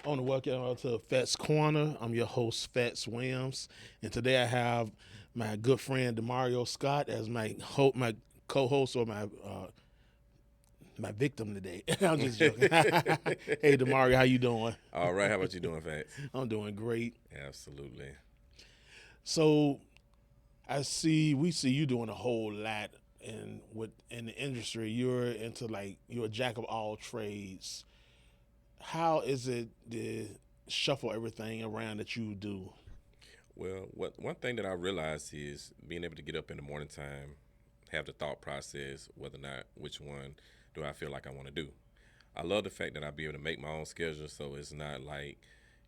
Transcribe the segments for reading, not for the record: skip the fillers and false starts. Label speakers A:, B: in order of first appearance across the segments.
A: I want to welcome you to Phatz Corner. I'm your host, Phatz Williams, and today I have my good friend Demario Scott as my co-host or my victim today. I'm just joking. Hey, Demario, how you doing?
B: All right, how about you doing, Fats?
A: I'm doing great.
B: Absolutely.
A: So we see you doing a whole lot in the industry. You're a jack of all trades. How is it to shuffle everything around that you do?
B: Well, one thing that I realized is being able to get up in the morning time, have the thought process whether or not which one do I feel like I want to do. I love the fact that I be able to make my own schedule, so it's not like,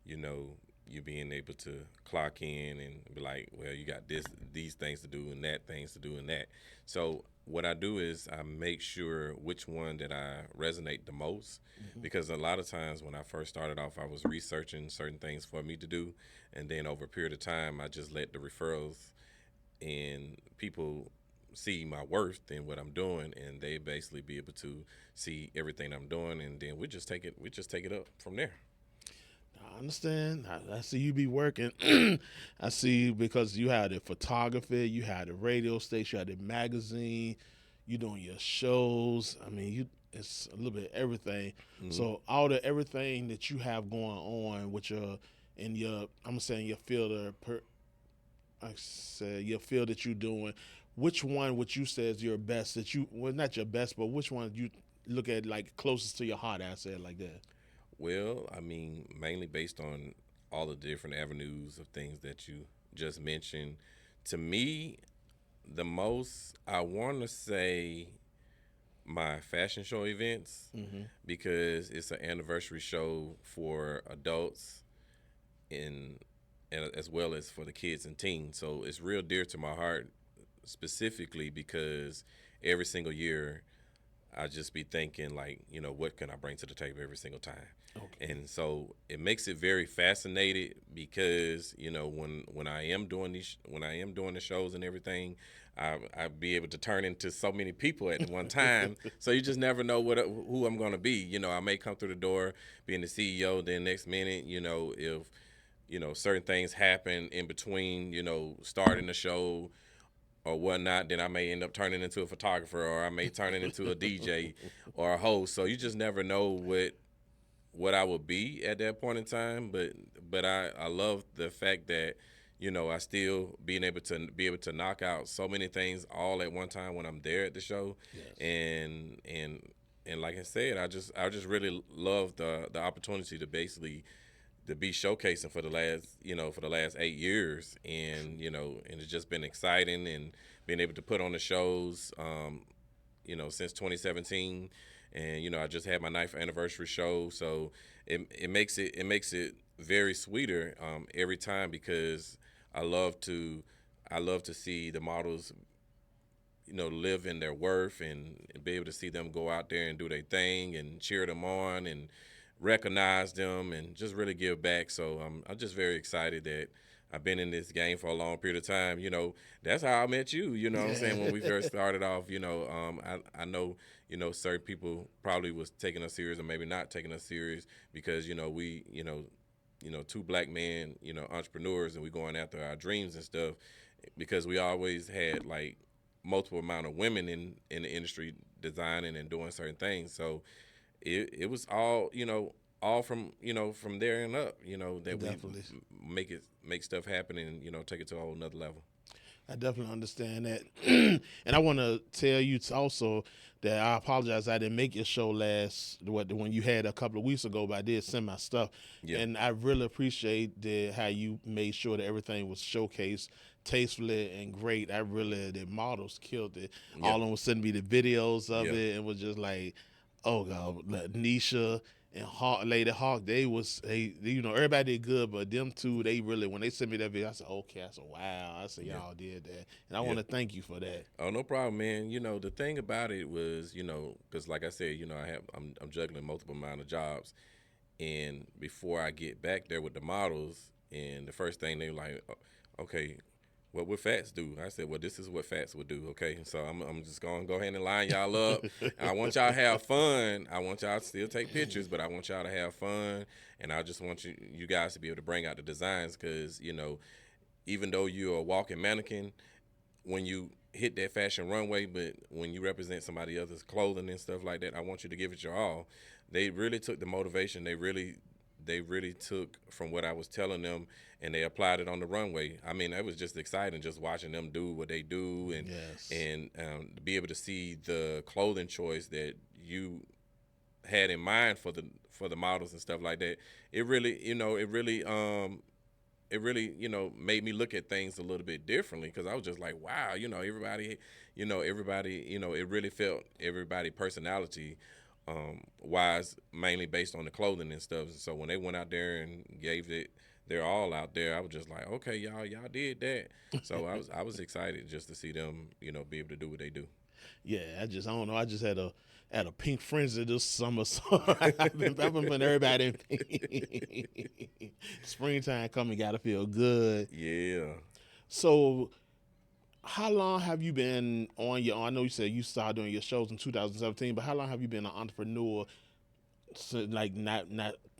B: you know, you being able to clock in and be like, well, you got these things to do and that things to do and that. So what I do is I make sure which one that I resonate the most,
A: Hmm.
B: because a lot of times when I first started off, I was researching certain things for me to do, and then over a period of time, I just let the referrals and people see my worth in what I'm doing, and they basically be able to see everything I'm doing, and then we just take it up from there.
A: I understand. I see you be working. I see because you had the photography, you had the radio station, you had the magazine, you doing your shows. I mean, you it's a little bit of everything.
B: Hmm.
A: So all the everything that you have going on with your in your I'm saying your field I said your field that you're doing. Which one would you say is your best that you well not your best, but which one you look at like closest to your heart? I said like that.
B: Well, I mean, mainly based on all the different avenues of things that you just mentioned. To me, the most I want to say my fashion show events,
A: Mm-hmm.
B: because it's an anniversary show for adults and as well as for the kids and teens. So it's real dear to my heart, specifically because every single year I just be thinking like, what can I bring to the table every single time?
A: Okay.
B: And so it makes it very fascinating because when I am doing the shows and everything, I be able to turn into so many people at one time. So you just never know who I'm gonna be. I may come through the door being the CEO, then next minute, if certain things happen in between, starting the show or whatnot, then I may end up turning into a photographer, or I may turn it into a DJ or a host. So you just never know what I would be at that point in time. But I love the fact that I still being able to knock out so many things all at one time when I'm there at the show,
A: Yes.
B: and like I said, I just really love the opportunity to be showcasing for the last 8 years, and it's just been exciting, and being able to put on the shows, since 2017, and I just had my ninth anniversary show, so it makes it very sweeter every time, because I love to I love to see the models live in their worth, and be able to see them go out there and do their thing and cheer them on and recognize them and just really give back. So I'm just very excited that I've been in this game for a long period of time. That's how I met you. You know what I'm saying? When we
A: Yeah.
B: first started off, I know, certain people probably was taking us serious or maybe not taking us serious, because, two black men, entrepreneurs, and we going after our dreams and stuff, because we always had like multiple amount of women in the industry designing and doing certain things. So it was all from there and up, that we
A: Definitely.
B: make stuff happen, and take it to a whole nother level.
A: I definitely understand that. And I want to tell you also that I apologize. I didn't make your show the one you had a couple of weeks ago, but I did send my stuff.
B: Yeah.
A: And I really appreciate how you made sure that everything was showcased tastefully and great. The models killed it.
B: Yeah.
A: All of them was sending me the videos of
B: Yeah.
A: it and was just like, oh God, like Nisha and Lady Hawk, everybody did good, but them two, they really when they sent me that video, I said, okay, I said, wow, I said
B: Yeah.
A: y'all did that, and I
B: Yeah.
A: want to thank you for that.
B: Oh, no problem, man. The thing about it was, because like I said, I'm juggling multiple amount of jobs, and before I get back there with the models, and the first thing they were like, okay, what would Phatz do? I said, well, this is what Phatz would do. Okay, so I'm just gonna go ahead and line y'all up. I want y'all to have fun. I want y'all to still take pictures, but I want y'all to have fun, and I just want you guys to be able to bring out the designs because even though you're a walking mannequin, when you hit that fashion runway, but when you represent somebody else's clothing and stuff like that, I want you to give it your all. They really took the motivation. They really took from what I was telling them and they applied it on the runway. I mean, it was just exciting just watching them do what they do and
A: Yes.
B: to be able to see the clothing choice that you had in mind for the models and stuff like that. It really made me look at things a little bit differently because I was just like, wow, it really felt everybody personality wise, mainly based on the clothing and stuff. So when they went out there and gave it their all out there, I was just like, okay, y'all did that. So I was excited just to see them, be able to do what they do.
A: Yeah, I don't know. I just had a pink frenzy this summer, so I've been putting everybody in pink. Springtime coming, gotta feel good.
B: Yeah.
A: So, how long have you been on your own? I know you said you started doing your shows in 2017, but how long have you been an entrepreneur? So, like not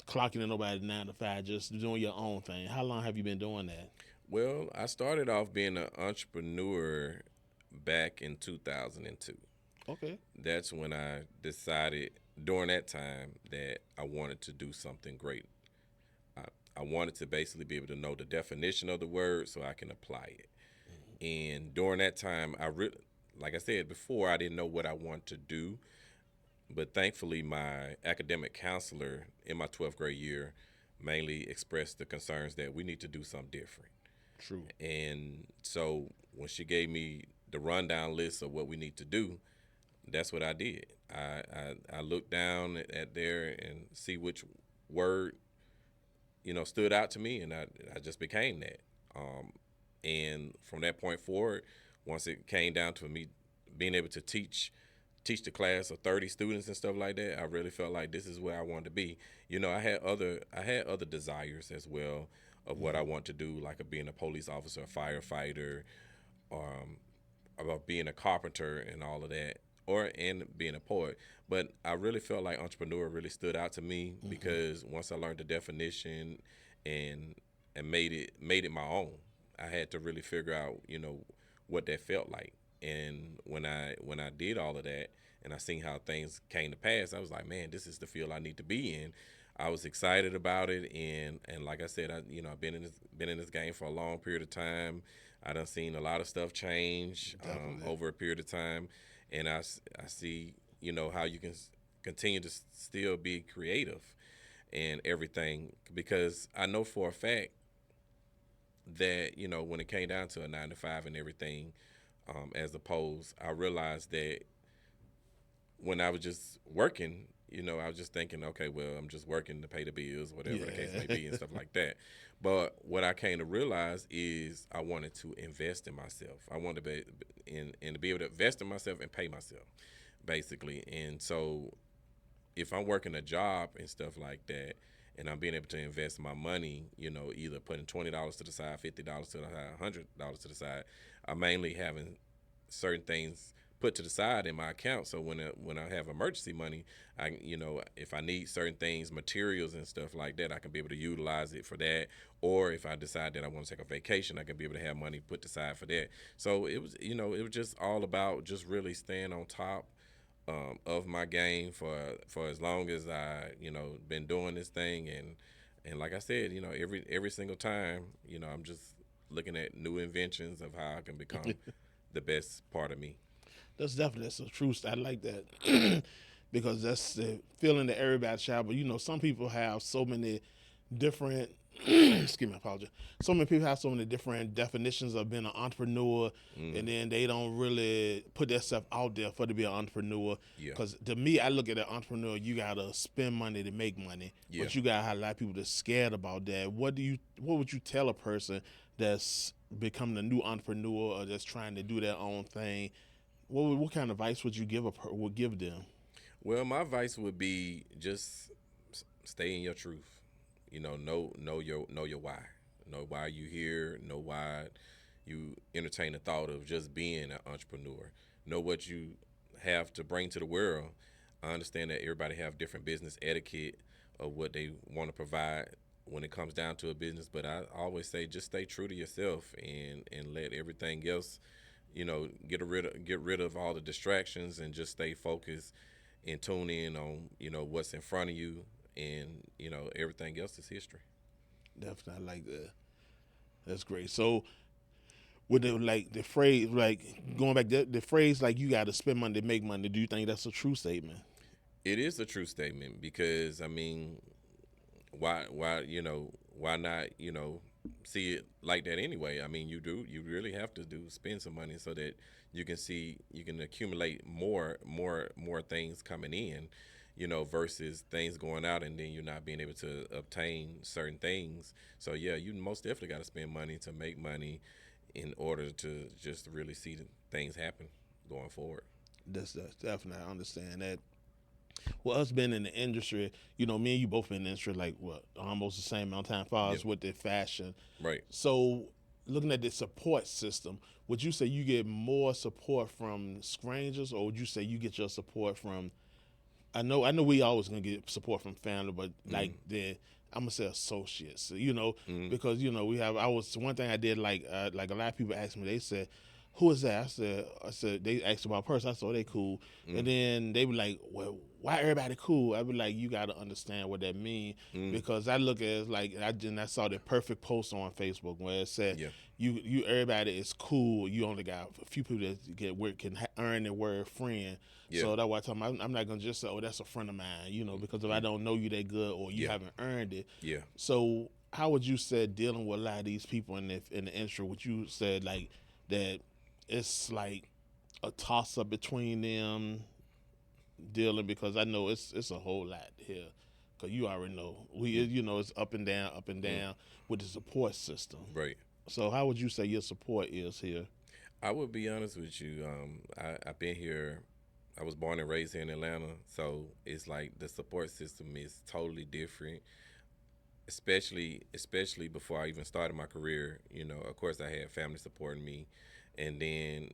A: clocking in nobody 9 to 5, just doing your own thing. How long have you been doing that?
B: Well, I started off being an entrepreneur back in 2002.
A: Okay.
B: That's when I decided during that time that I wanted to do something great. I, I wanted to basically be able to know the definition of the word so I can apply it. And during that time, like I said before, I didn't know what I wanted to do. But thankfully, my academic counselor in my 12th grade year mainly expressed the concerns that we need to do something different.
A: True.
B: And so when she gave me the rundown list of what we need to do, that's what I did. I looked down at there and see which word stood out to me, and I just became that. And from that point forward, once it came down to me being able to teach the class of 30 students and stuff like that, I really felt like this is where I wanted to be. I had other desires as well of what I want to do, like being a police officer, a firefighter, um, about being a carpenter and all of that, and being a poet. But I really felt like entrepreneur really stood out to me because once I learned the definition and made it my own, I had to really figure out what that felt like. And when I did all of that and I seen how things came to pass, I was like, man, this is the field I need to be in. I was excited about it, and like I said, I've been in this game for a long period of time. I done seen a lot of stuff change
A: Definitely.
B: over a period of time, and I see how you can continue to still be creative and everything because I know for a fact that when it came down to a 9 to 5 and everything, as opposed, I realized that when I was just working, I was just thinking, okay, well, I'm just working to pay the bills, whatever the case may
A: Yeah.
B: be, and stuff like that. But what I came to realize is I wanted to invest in myself. I wanted to be able to invest in myself and pay myself, basically. And so, if I'm working a job and stuff like that, and I'm being able to invest my money, either putting $20 to the side, $50 to the side, $100 to the side, I'm mainly having certain things put to the side in my account. So when I have emergency money, if I need certain things, materials and stuff like that, I can be able to utilize it for that. Or if I decide that I want to take a vacation, I can be able to have money put aside for that. So it was just all about just really staying on top of my game for as long as I been doing this thing, and like I said, every single time, I'm just looking at new inventions of how I can become the best part of me.
A: That's a true. I like that because that's the feeling that everybody should. But some people have so many different. Excuse me, apologize. So many people have so many different definitions of being an entrepreneur, and
B: Mm,
A: then they don't really put themselves out there for to be an entrepreneur.
B: yeah,
A: Because to me, I look at an entrepreneur. You gotta spend money to make money,
B: yeah.
A: but you gotta have a lot of people that's scared about that. What would you tell a person that's becoming a new entrepreneur or that's trying to do their own thing? What kind of advice would you would give them?
B: Well, my advice would be just stay in your truth. Know your why. Know why you here. Know why you entertain the thought of just being an entrepreneur. Know what you have to bring to the world. I understand that everybody have different business etiquette of what they want to provide when it comes down to a business, but I always say just stay true to yourself and let everything else, get rid of all the distractions and just stay focused and tune in on what's in front of you, and everything else is history.
A: Definitely, I like that. That's great. So with the phrase, like going back, the phrase like you got to spend money to make money. Do you think that's a true statement?
B: It is a true statement because I mean, why not see it like that anyway? I mean, you really have to do spend some money so that you can accumulate more things coming in, versus things going out and then you're not being able to obtain certain things. So yeah, you most definitely got to spend money to make money in order to just really see the things happen going forward.
A: That's definitely, I understand that. Well, us being in the industry, me and you both been in the industry like what, almost the same amount of time for
B: Yeah,
A: us with the fashion.
B: right.
A: So, looking at the support system, would you say you get more support from strangers, or would you say you get your support from? I know, we always gonna get support from family, but like
B: Mm,
A: the I'm gonna say associates,
B: mm,
A: because we have. I was one thing I did like a lot of people asked me. They said, "Who is that?" I said they asked about a person. I said, "Oh, they cool," and
B: mm,
A: then they were like, "Well, why everybody cool?" I be like, "You got to understand what that mean,"
B: mm.
A: because I look at it like I saw the perfect post on Facebook where it said,
B: Yeah,
A: "You everybody is cool. You only got a few people that get work can earn the word friend."
B: yeah,
A: So that's why I'm not gonna just say, "Oh, that's a friend of mine," because if I
B: mm,
A: don't know you that good or you
B: yeah,
A: haven't earned it.
B: yeah.
A: So how would you say dealing with a lot of these people in the industry? Would you said like that it's like a toss up between them dealing, because I know it's a whole lot here. Cause you already know
B: Mm,
A: it's up and
B: mm,
A: down with the support system.
B: right.
A: So how would you say your support is here?
B: I would be honest with you. I've been here. I was born and raised here in Atlanta, so it's like the support system is totally different. Especially before I even started my career. Of course, I had family supporting me, and then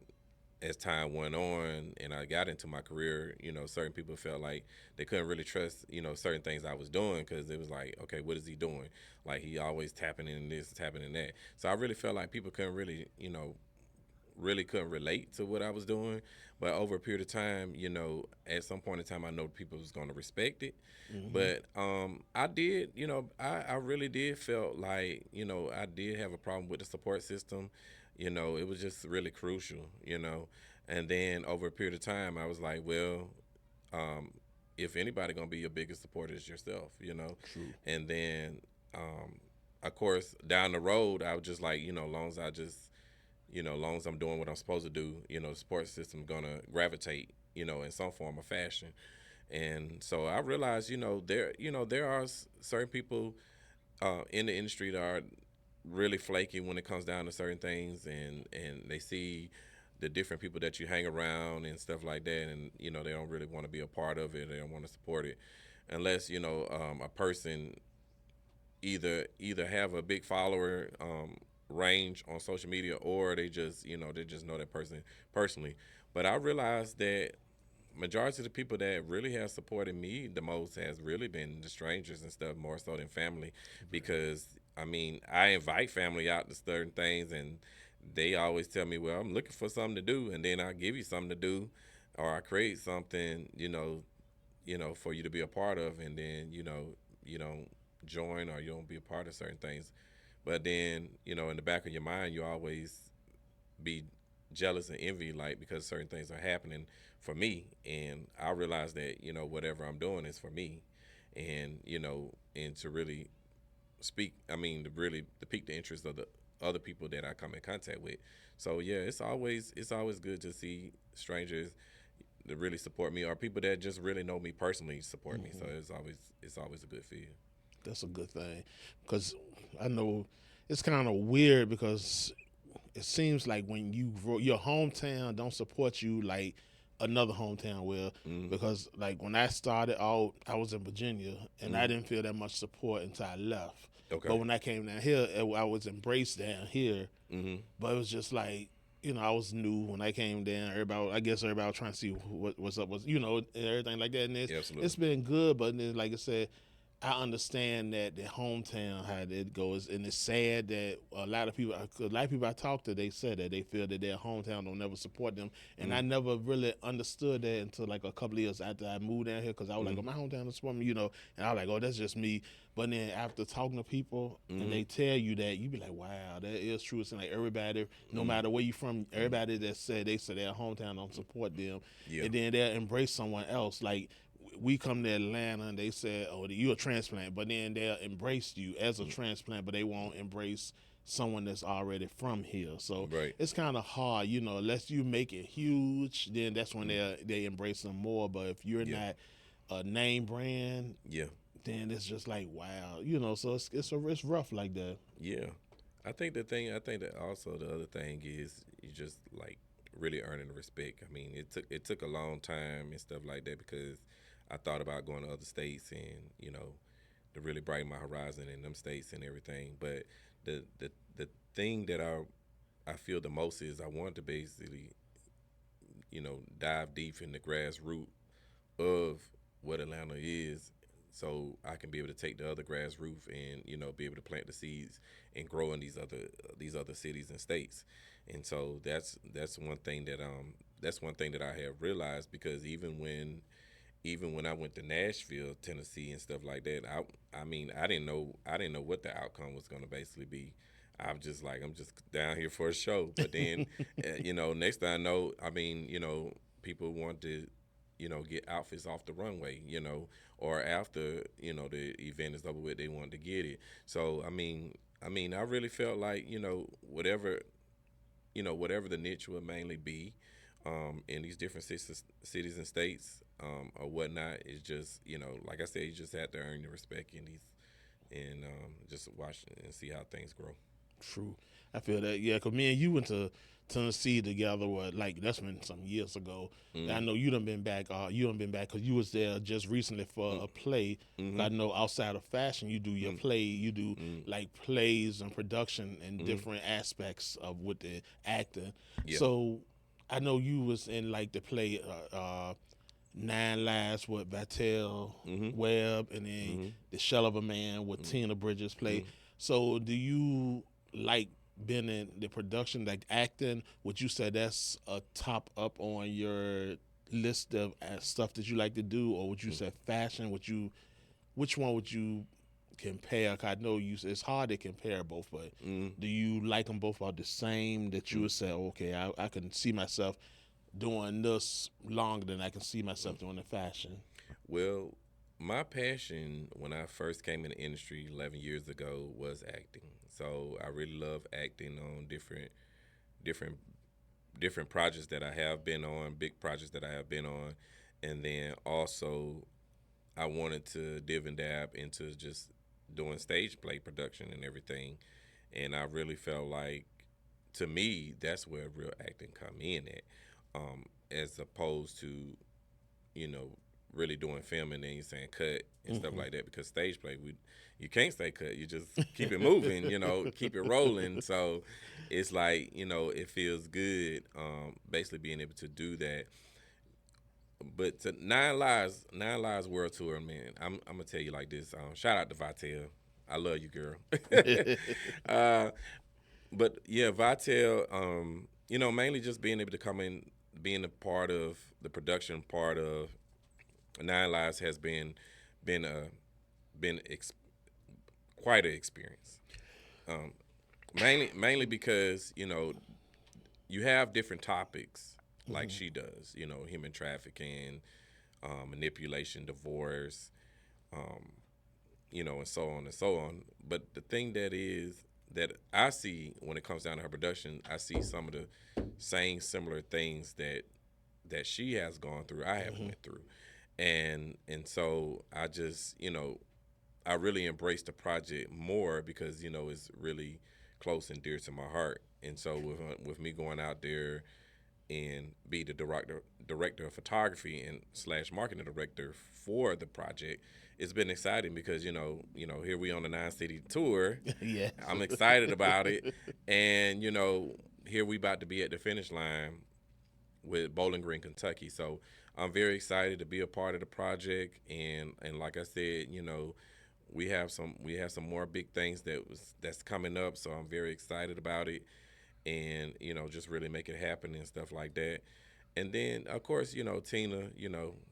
B: as time went on and I got into my career, certain people felt like they couldn't really trust, certain things I was doing because it was like, okay, what is he doing? Like he always tapping in this, tapping in that. So I really felt like people couldn't really couldn't relate to what I was doing. But over a period of time, at some point in time, I know people was going to respect it.
A: Hmm.
B: But I did, I really did felt like, I did have a problem with the support system. It was just really crucial, And then over a period of time, I was like, well, um, if anybody gonna be your biggest supporter is yourself,
A: True.
B: And then, um, of course, down the road, I was just like, long as I just long as I'm doing what I'm supposed to do, the support system gonna gravitate, in some form or fashion. And so I realized, there are certain people in the industry that are really flaky when it comes down to certain things, and they see the different people that you hang around and stuff like that, and they don't really want to be a part of it. They don't want to support it unless a person either have a big follower range on social media, or they just know that person personally. But I realized that majority of the people that really have supported me the most has really been the strangers and stuff, more so than family, because I mean I invite family out to certain things, and they always tell me, well, I'm looking for something to do, and then I give you something to do, or I create something, for you to be a part of, and then you don't join or you don't be a part of certain things. But then, in the back of your mind, you always be jealous and envy, like because certain things are happening for me, and I realize that whatever I'm doing is for me, and and to really speak. I mean, to really to pique the interest of the other people that I come in contact with. So yeah, it's always good to see strangers that really support me, or people that just really know me personally support me. So
A: Hmm.
B: it's always a good feel.
A: That's a good thing, because I know it's kind of weird because it seems like when your hometown don't support you like another hometown will,
B: Mm,
A: because like when I started out, I was in Virginia and I
B: mm,
A: didn't feel that much support until I left.
B: Okay.
A: But when I came down here, I was embraced down here.
B: Mm-hmm.
A: But it was just like, I was new when I came down. I guess everybody was trying to see what's up, and everything like that. And
B: Yeah,
A: it's
B: absolutely.
A: been good, but then, like I said, I understand that the hometown how it goes, and it's sad that a lot of people I talk to, they said that they feel that their hometown don't never support them, and I
B: Mm-hmm.
A: never really understood that until like a couple of years after I moved down here, because I was like,
B: Mm-hmm.
A: oh, my hometown doesn't support me, and I was like, oh, that's just me. But then after talking to people, and
B: Mm-hmm.
A: they tell you that, you be like, wow, that is true. It's like everybody, no
B: Mm-hmm.
A: matter where you from, everybody that said they said their hometown don't support them,
B: Yeah.
A: and then they'll embrace someone else. Like we come to Atlanta and they said, "Oh, you're a transplant," but then they'll embrace you as a transplant, but they won't embrace someone that's already from here. So
B: Right.
A: it's kind of hard, unless you make it huge, then that's when they embrace them more. But if you're
B: Yeah.
A: not a name brand,
B: Yeah.
A: then it's just like wow, So it's rough like that.
B: Yeah. I think that also the other thing is you just like really earning the respect. I mean, it took a long time and stuff like that because I thought about going to other states and to really brighten my horizon in them states and everything. But the thing that I feel the most is I want to basically dive deep in the grassroots of what Atlanta is, so I can be able to take the other grassroots and be able to plant the seeds and grow in these other cities and states. And so that's one thing that I have realized because even when I went to Nashville, Tennessee, and stuff like that, I mean I didn't know what the outcome was going to basically be. I'm just down here for a show, but then next thing I know, I mean people want to get outfits off the runway, or after the event is over with, they want to get it. So I really felt like whatever the niche would mainly be, in these different cities and states, or whatnot, is just like I said, you just have to earn your respect in these, and just watch and see how things grow.
A: True. I feel that, yeah, because me and you went to Tennessee together. What, like that's been some years ago. I
B: Mm-hmm.
A: know you done been back. You done been back because you was there just recently for a play.
B: Mm-hmm.
A: I know outside of fashion, you do your play. You do
B: Mm-hmm.
A: like plays and production and
B: Mm-hmm.
A: different aspects of with the acting.
B: Yeah.
A: So I know you was in like the play Nine Lives with Vattel
B: Mm-hmm.
A: Webb, and then
B: Mm-hmm.
A: The Shell of a Man with Tina Bridges play.
B: Mm-hmm.
A: So do you like being in the production, like acting? Would you say that's a top up on your list of stuff that you like to do, or would you say fashion? Which one would you compare? 'Cause I know it's hard to compare both, but
B: Mm-hmm.
A: do you like them both are the same? That you would say, okay, I can see myself doing this longer than I can see myself doing the fashion.
B: Well, my passion when I first came in the industry 11 years ago was acting. So I really love acting on different, different projects that I have been on, big projects that I have been on, and then also I wanted to div and dab into just doing stage play production and everything. And I really felt like, to me, that's where real acting come in at, as opposed to you know, really doing film and then you saying cut and stuff
A: Hmm.
B: like that because stage play you can't say cut. You just keep it moving, keep it rolling. So it's like, it feels good, basically being able to do that. But to Nine Lives World Tour, man, I'm gonna tell you like this. Shout out to Vitel. I love you, girl. uh, but yeah, Vitel, mainly just being able to come in, being a part of the production part of Nine Lives has been a been ex- quite an experience. Um, mainly because you have different topics like
A: Hmm.
B: she does. Human trafficking, manipulation, divorce, um, and so on and so on. But the thing that I see when it comes down to her production, I see some of the same similar things that she has gone through. I have
A: Hmm.
B: went through, and so I just I really embraced the project more because it's really close and dear to my heart. And so with me going out there and be the director of photography and slash marketing director for the project. It's been exciting because here we on the 9 city tour.
A: Yes.
B: I'm excited about it, and here we about to be at the finish line with Bowling Green, Kentucky. So I'm very excited to be a part of the project, and like I said, we have some more big things that's coming up. So I'm very excited about it, and just really make it happen and stuff like that. And then of course, Tina,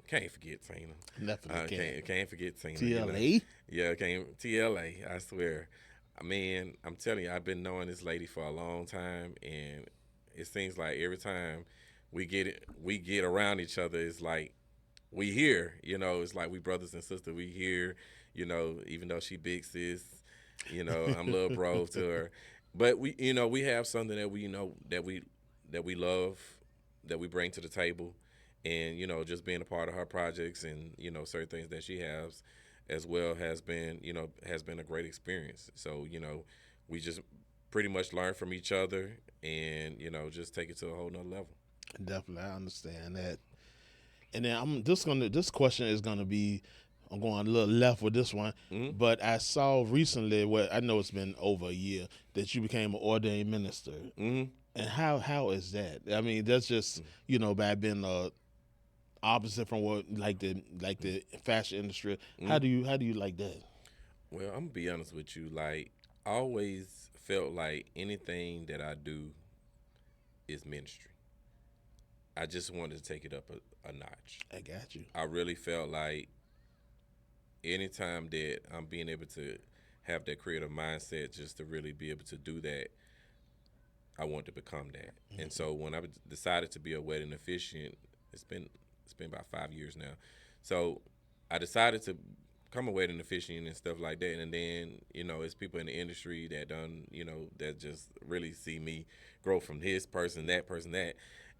B: can't forget Tina.
A: Definitely can.
B: Can't forget Tina.
A: TLA.
B: Yeah, can't TLA. I swear. Man, I'm telling you, I've been knowing this lady for a long time, and it seems like every time we get around each other, it's like we here. It's like we brothers and sisters. We here. Even though she big sis, I'm little bro to her, but we have something that we know that we love, that we bring to the table, and just being a part of her projects, and certain things that she has as well has been a great experience. So we just pretty much learn from each other, and just take it to a whole nother level.
A: Definitely, I understand that. And then this question is gonna be, I'm going a little left with this one,
B: Hmm.
A: but I saw recently, I know it's been over a year, that you became an ordained minister.
B: Hmm.
A: And how is that? I mean, that's just by being opposite from what like the fashion industry.
B: Hmm.
A: How do you like that?
B: Well, I'm gonna be honest with you. Like, I always felt like anything that I do is ministry. I just wanted to take it up a notch.
A: I got you.
B: I really felt like anytime that I'm being able to have that creative mindset, just to really be able to do that, I want to become that. And so when I decided to be a wedding officiant, it's been it's been about 5 years now. So I decided to become a wedding officiant and stuff like that. And then it's people in the industry that that just really see me grow from this person, that,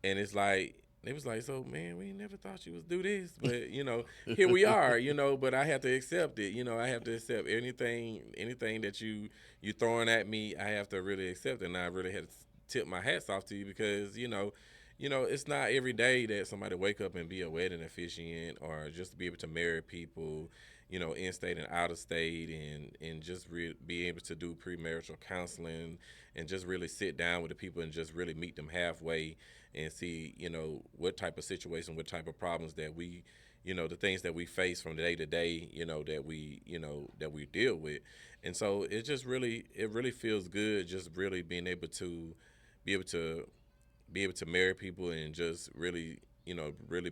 B: and it's like. It was like, so man, we never thought you was do this, but here we are, But I have to accept it, I have to accept anything that you throwing at me. I have to really accept it, and I really had to tip my hats off to you because it's not every day that somebody wake up and be a wedding officiant, or just to be able to marry people, in state and out of state, and just be able to do premarital counseling, and just really sit down with the people and just really meet them halfway and see what type of situation, what type of problems that we the things that we face from day to day, that we deal with. And so it really feels good, just really being able to be able to marry people, and just really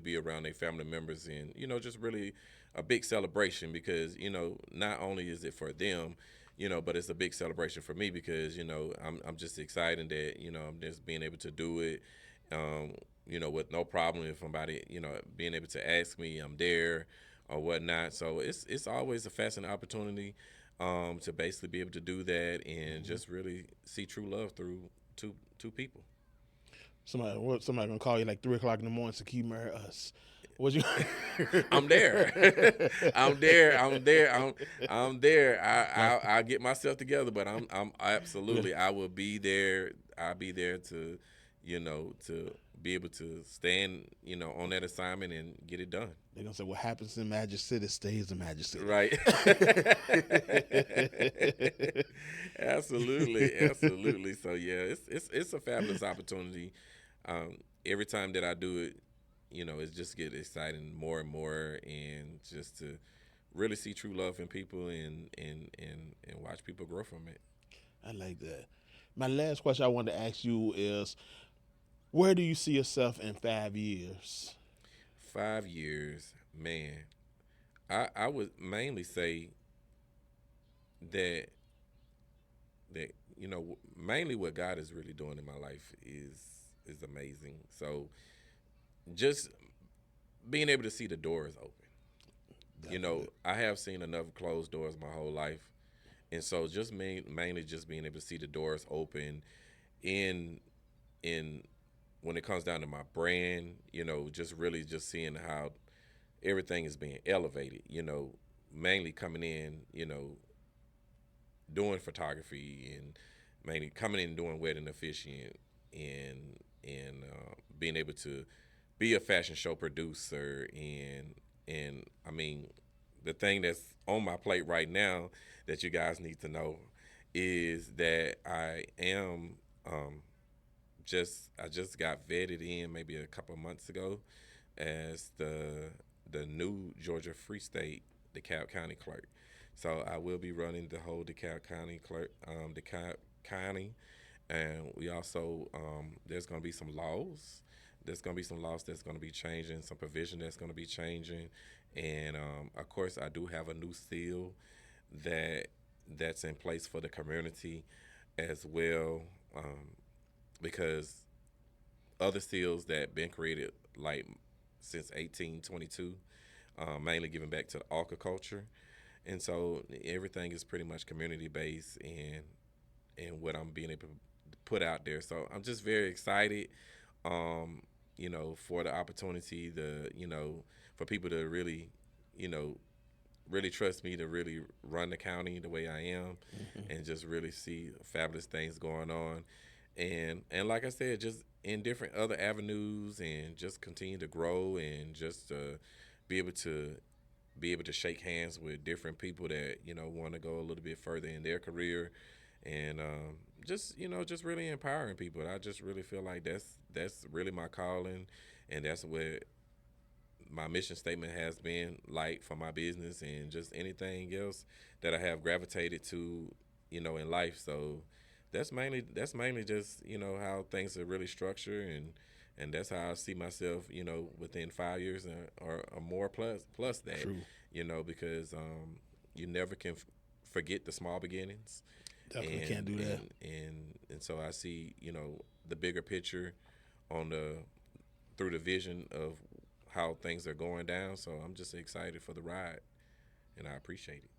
B: be around their family members, and just really a big celebration, because not only is it for them, but it's a big celebration for me, because I'm just excited that I'm just being able to do it, um, with no problem. If somebody being able to ask me, I'm there or whatnot. So it's always a fascinating opportunity, to basically be able to do that, and just really see true love through two people.
A: Somebody gonna call you like 3 o'clock in the morning to keep marry us. What you?
B: I'm there. I'm there. I'm there. I'm there. I get myself together, but I'm absolutely. I will be there. I'll be there to be able to stand on that assignment and get it done.
A: They're gonna say what happens in Magic City stays in Magic City.
B: Right. Absolutely. Absolutely. So yeah, it's a fabulous opportunity. Every time that I do it, it just get exciting more and more, and just to really see true love in people, and watch people grow from it.
A: I like that. My last question I wanted to ask you is, where do you see yourself in 5 years?
B: 5 years, man. I would mainly say that mainly what God is really doing in my life is amazing. So just being able to see the doors open.
A: Definitely.
B: I have seen enough closed doors my whole life, and so just mainly just being able to see the doors open in in when it comes down to my brand. Just really just seeing how everything is being elevated. Mainly coming in, doing photography, and mainly coming in doing wedding officiant, and and being able to be a fashion show producer. And I mean, the thing that's on my plate right now that you guys need to know is that I am um, I just got vetted in maybe a couple of months ago as the new Georgia Free State DeKalb County clerk. So I will be running the whole DeKalb County DeKalb County, and we also there's going to be some laws. There's going to be some laws that's going to be changing, some provision that's going to be changing, and of course I do have a new seal that that's in place for the community as well, because other seals that been created like since 1822, mainly giving back to the aquaculture, and so everything is pretty much community based and what I'm being able to put out there. So I'm just very excited, um, for the opportunity, for people to really, you know, really trust me to really run the county the way I am,
A: Hmm.
B: and just really see fabulous things going on, and like I said, just in different other avenues, and just continue to grow, and just be able to be able to shake hands with different people that want to go a little bit further in their career, and just just really empowering people. I just really feel like that's really my calling, and that's what my mission statement has been like for my business and just anything else that I have gravitated to, in life. So that's mainly just how things are really structured, and that's how I see myself, within 5 years or more plus that,
A: True.
B: because you never can forget the small beginnings,
A: Definitely can't
B: and
A: do that.
B: so I see the bigger picture on the through the vision of how things are going down. So I'm just excited for the ride, and I appreciate it.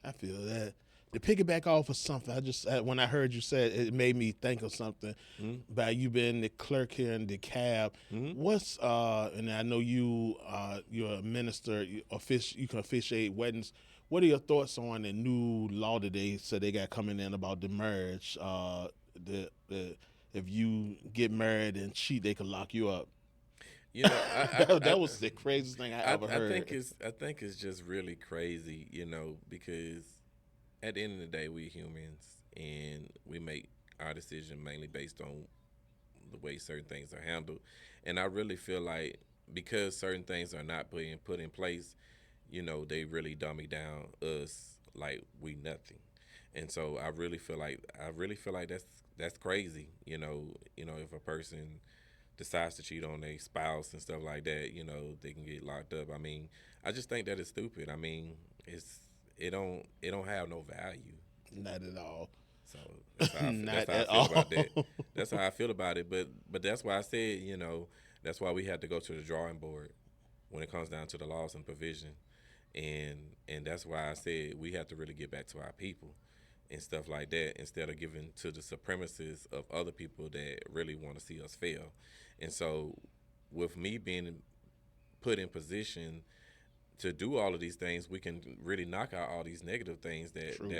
A: I feel that. To piggyback off of something, I just when I heard you say it, it made me think of something
B: Mm-hmm.
A: about you being the clerk here in the cab.
B: Mm-hmm.
A: What's and I know you're a minister, you can officiate weddings. What are your thoughts on the new law that they said they got coming in about the marriage? The if you get married and cheat, they could lock you up.
B: You know,
A: That was the craziest thing I ever
B: I think
A: heard.
B: it's just really crazy, because at the end of the day, we humans, and we make our decision mainly based on the way certain things are handled. And I really feel like because certain things are not being put in place, they really dummy down us like we nothing. And so I really feel like that's crazy. If a person decides to cheat on their spouse and stuff like that, they can get locked up. I mean, I just think that is stupid. I mean, it don't have no value.
A: Not at all.
B: So that's
A: Not
B: how I
A: at
B: feel about
A: all.
B: that. That's how I feel about it. But that's why I said, that's why we had to go to the drawing board when it comes down to the laws and provision, and that's why I said we have to really get back to our people and stuff like that, instead of giving to the supremacists of other people that really want to see us fail. And so, with me being put in position to do all of these things, we can really knock out all these negative things
A: True.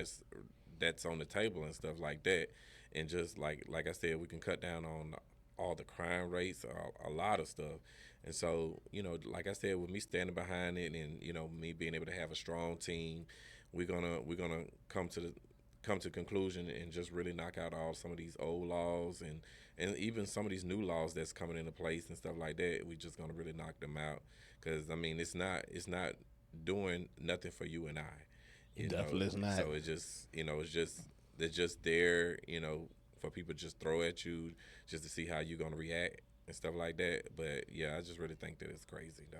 B: that's on the table and stuff like that. And just like I said, we can cut down on all the crime rates, a lot of stuff. And so, like I said, with me standing behind it, and me being able to have a strong team, we're gonna come to conclusion and just really knock out all some of these old laws, and even some of these new laws that's coming into place and stuff like that. We just gonna really knock them out, because I mean it's not doing nothing for you and I,
A: Definitely is not.
B: so it's just they're just there, for people to just throw at you just to see how you're gonna react and stuff like that. But yeah, I just really think that it's crazy though.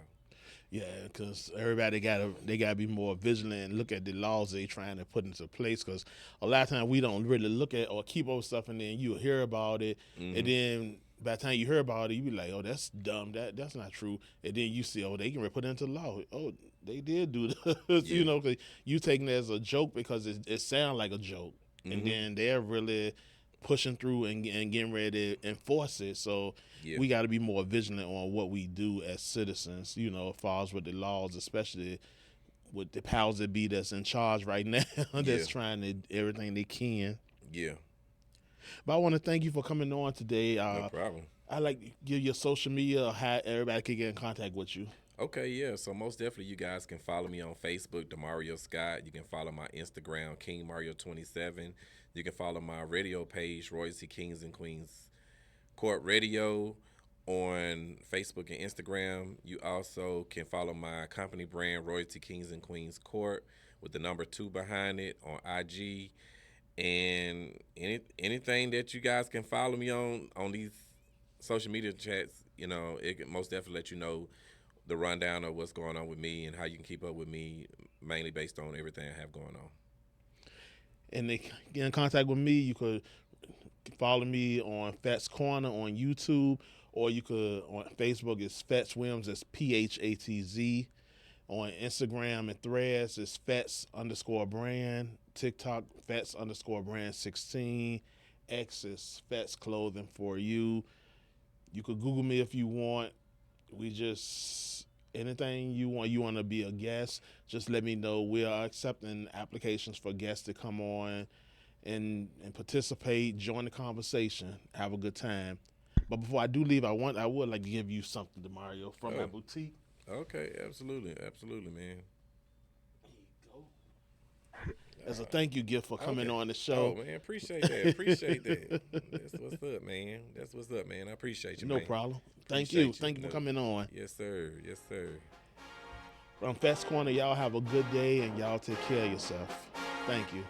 A: Yeah, because everybody they gotta be more vigilant and look at the laws they trying to put into place. Because a lot of times we don't really look at or keep on stuff, and then you hear about it, and
B: Hmm.
A: then by the time you hear about it, you be like, "Oh, that's dumb. That's not true." And then you see, "Oh, they can put it into law. Oh, they did do this."
B: Yeah.
A: 'Cause you taking it as a joke because it sounds like a joke, and
B: Hmm.
A: then they're really pushing through and getting ready to enforce it. So
B: Yeah.
A: we got to be more vigilant on what we do as citizens, as far as with the laws, especially with the powers that be that's in charge right now,
B: Yeah.
A: that's trying to everything they can.
B: Yeah.
A: But I want to thank you for coming on today.
B: No problem.
A: I like to give your social media or how everybody can get in contact with you.
B: Okay, yeah. So most definitely, you guys can follow me on Facebook, Demario Scott. You can follow my Instagram, King Mario 27. You can follow my radio page, Royalty Kings and Queens Court Radio, on Facebook and Instagram. You also can follow my company brand, Royalty Kings and Queens Court, with the number 2 behind it, on IG. And anything that you guys can follow me on these social media chats, it can most definitely let you know the rundown of what's going on with me and how you can keep up with me, mainly based on everything I have going on.
A: And they get in contact with me. You could follow me on Phatz Corner on YouTube, or you could on Facebook. It's Phatz Williams. It's Phatz. On Instagram and Threads, it's Phatz_brand. TikTok, Phatz_brand 16. X is Phatz Clothing for you. You could Google me if you want. We just anything you want. You want to be a guest? Just let me know. We are accepting applications for guests to come on and participate, join the conversation, have a good time. But before I do leave, I would like to give you something, Demario, from my boutique.
B: Okay, absolutely, man.
A: There you go. As a thank you gift for coming on the show.
B: Oh man, appreciate that. That's what's up, man. That's what's up, man. I appreciate you,
A: No
B: man.
A: problem. Thank
B: Appreciate
A: you. Thank you for coming on.
B: Yes, sir. Yes, sir.
A: From Phatz Corner, y'all have a good day and y'all take care of yourself. Thank you.